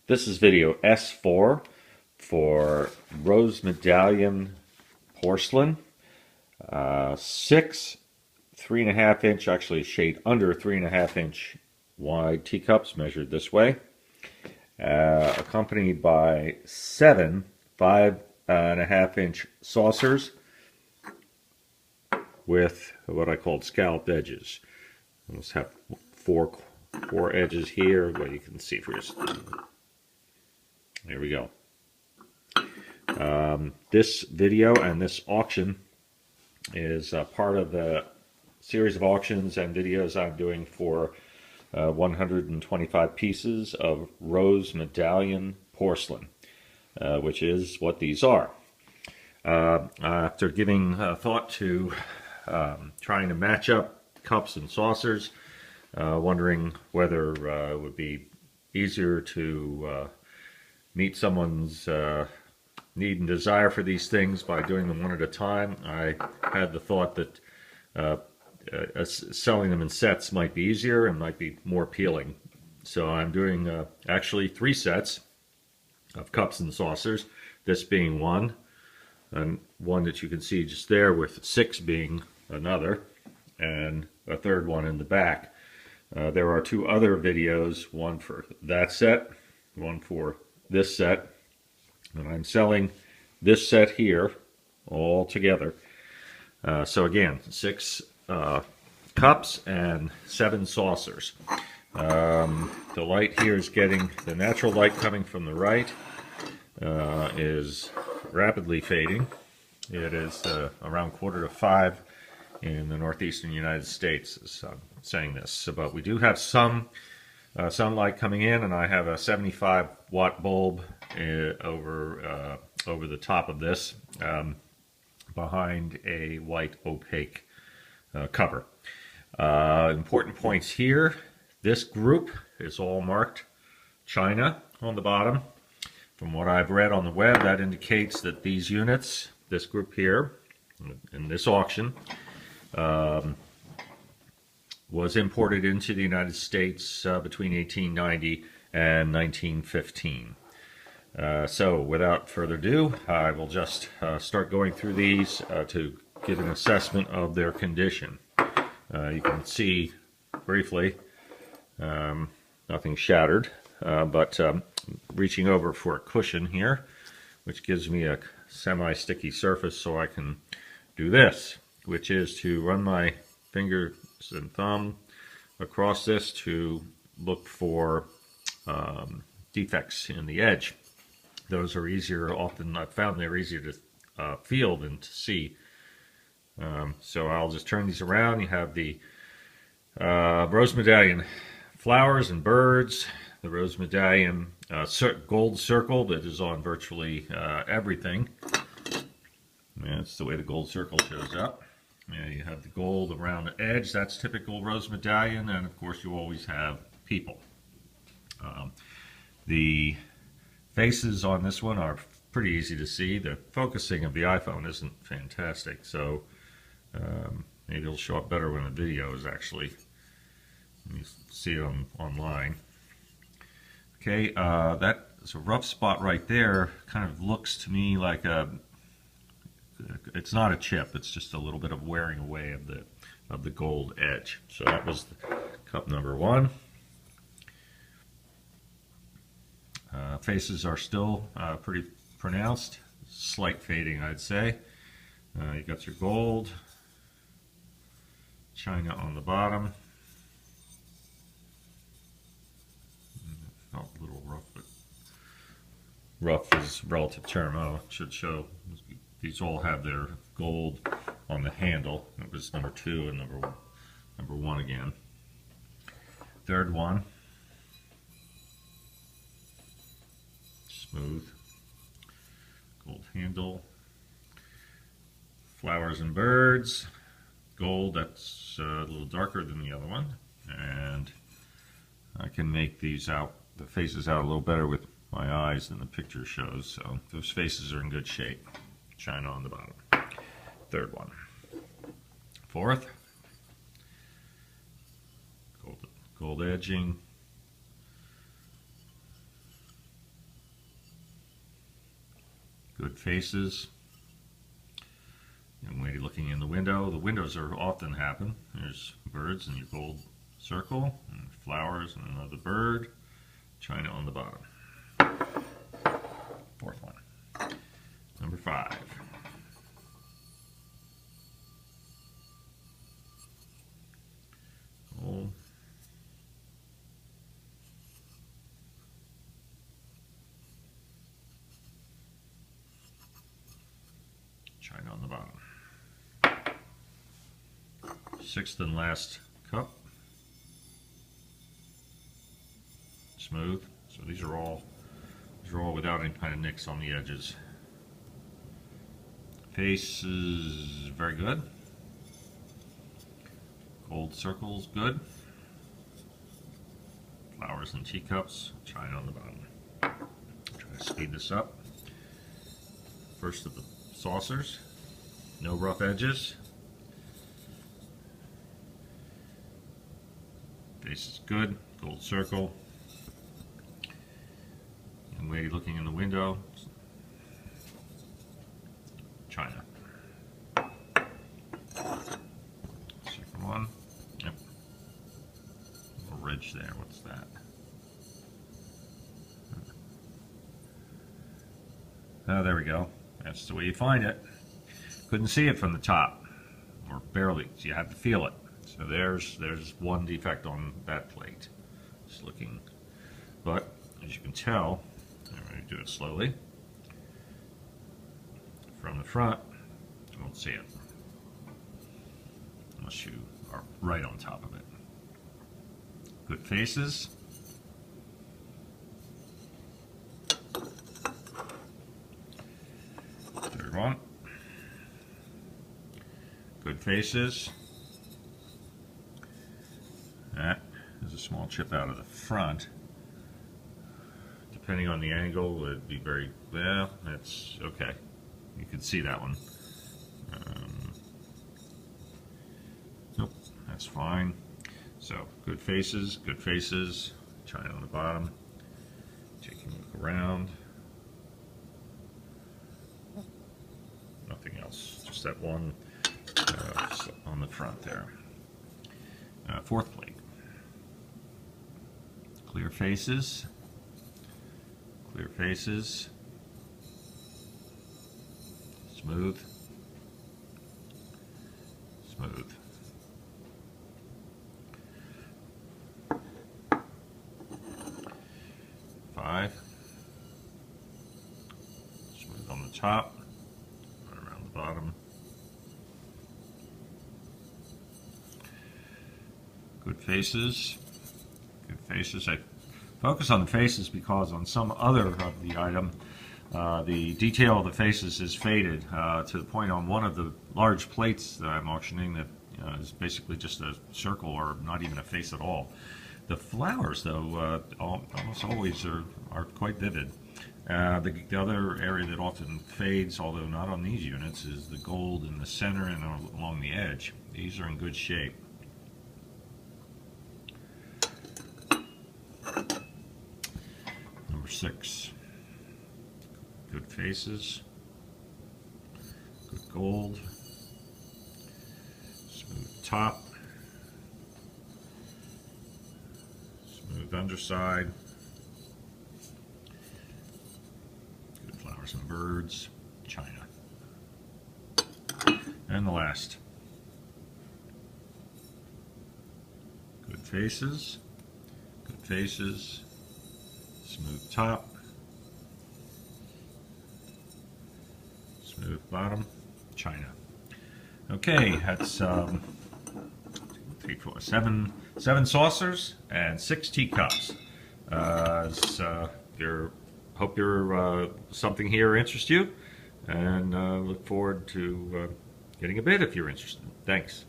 This is video S4 for Rose Medallion porcelain. Six 3.5 inch, actually a shade under 3.5 inch wide teacups measured this way, accompanied by seven 5.5 inch saucers with what I called scalloped edges. Let's have four edges here, what you can see for yourself. There we go. This video and this auction is part of the series of auctions and videos I'm doing for 125 pieces of Rose Medallion porcelain, which is what these are. After giving thought to trying to match up cups and saucers, wondering whether it would be easier to meet someone's need and desire for these things by doing them one at a time, I had the thought that selling them in sets might be easier and might be more appealing. So I'm doing actually 3 sets of cups and saucers, this being one, and one that you can see just there with 6 being another, and a third one in the back. There are 2 other videos, one for that set, one for this set, and I'm selling this set here all together. So again, 6 cups and 7 saucers. The light here is getting, the natural light coming from the right is rapidly fading. It is around 4:45 in the northeastern United States as I'm saying this. So, but we do have some sunlight coming in, and I have a 75-watt bulb over the top of this behind a white opaque cover. Important points here. This group is all marked China on the bottom. From what I've read on the web, that indicates that these units, this group here, in this auction, was imported into the United States between 1890 and 1915. So without further ado, I will just start going through these to get an assessment of their condition. You can see briefly, nothing shattered, but reaching over for a cushion here, which gives me a semi-sticky surface so I can do this, which is to run my fingers and thumb across this to look for defects in the edge. Those are easier, often I've found they're easier to feel than to see. So I'll just turn these around. You have the Rose Medallion flowers and birds, the Rose Medallion gold circle that is on virtually everything. That's the way the gold circle shows up. Yeah, you have the gold around the edge, that's typical Rose Medallion, and of course you always have people. The faces on this one are pretty easy to see. The focusing of the iPhone isn't fantastic, so maybe it'll show up better when the video is actually, you see it online. Okay, that's a rough spot right there. Kind of looks to me like it's not a chip, it's just a little bit of wearing away of the gold edge. So that was cup number 1. Faces are still pretty pronounced, slight fading I'd say. You got your gold, China on the bottom. Felt a little rough, but rough is a relative term. Oh, it should show. These all have their gold on the handle. It was number 2 and number 1 again. Third one, smooth, gold handle. Flowers and birds, gold. That's a little darker than the other one, and I can make these out, the faces out a little better with my eyes than the picture shows. So those faces are in good shape. China on the bottom. Third one. Fourth, gold edging. Good faces. Young lady looking in the window. The windows are often happen. There's birds in your gold circle, and flowers, and another bird. China on the bottom. Fourth one. Number 5. Gold. China on the bottom. 6th and last cup. Smooth. So these are all without any kind of nicks on the edges. Face is very good. Gold circles good. Flowers and teacups. China on the bottom. Try to speed this up. First of the saucers. No rough edges. Face is good. Gold circle. Young lady looking in the window. China. Second one. Yep. A ridge there. What's that? Oh, there we go. That's the way you find it. Couldn't see it from the top, or barely. So you have to feel it. So there's one defect on that plate. Just looking, but as you can tell, I'm going to do it slowly. From the front, you won't see it unless you are right on top of it. Good faces. Third one. Good faces. That is a small chip out of the front. Depending on the angle, it'd be very, well, that's okay. You can see that one. Nope, that's fine. So, good faces, China on the bottom. Taking a look around. Nothing else, just that one on the front there. Fourth plate. Clear faces. Clear faces. Smooth. Smooth. Five. Smooth on the top. Right around the bottom. Good faces. Good faces. I focus on the faces because on some other of the item, the detail of the faces is faded to the point on one of the large plates that I'm auctioning that is basically just a circle or not even a face at all. The flowers, though, almost always are quite vivid. The other area that often fades, although not on these units, is the gold in the center and along the edge. These are in good shape. Number 6. Good faces. Good gold. Smooth top. Smooth underside. Good flowers and birds. China. And the last. Good faces. Good faces. Smooth top. Smooth bottom. China. Okay, that's 2, 3, 4, 7 saucers and 6 teacups. Hope something here interests you, and look forward to getting a bid if you're interested. Thanks.